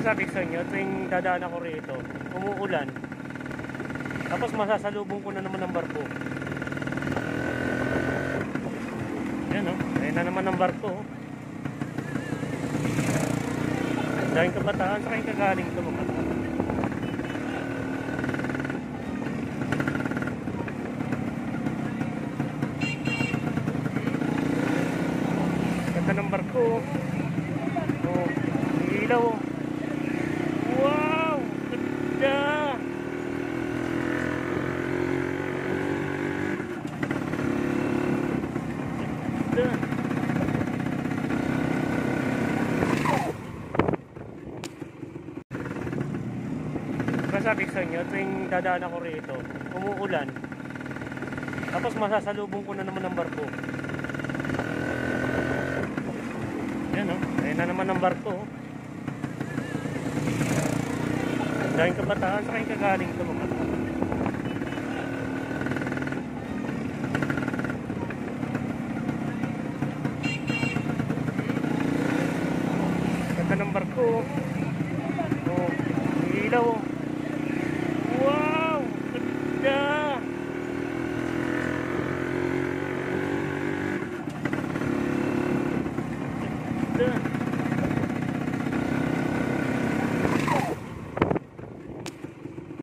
Sabi sa inyo, tuwing dadaan ako rito, umuulan. Tapos masasalubong ko na naman ng barko. Yan o, ayun na naman ang barko. Dahil kabataan, sa kayong kagaling ito mga. Ganda ng barko. Oh, ilaw. Wow! Ganda! Ganda! Sabi sa inyo, tuwing dadaan ako rito, umuulan. Tapos masasalubong ko na naman ng barko. Yan o, ayun na naman ang barko. Dahil kabataan, sa kayong kagaling ito mga. Ganda ng barko. Oh, ilaw.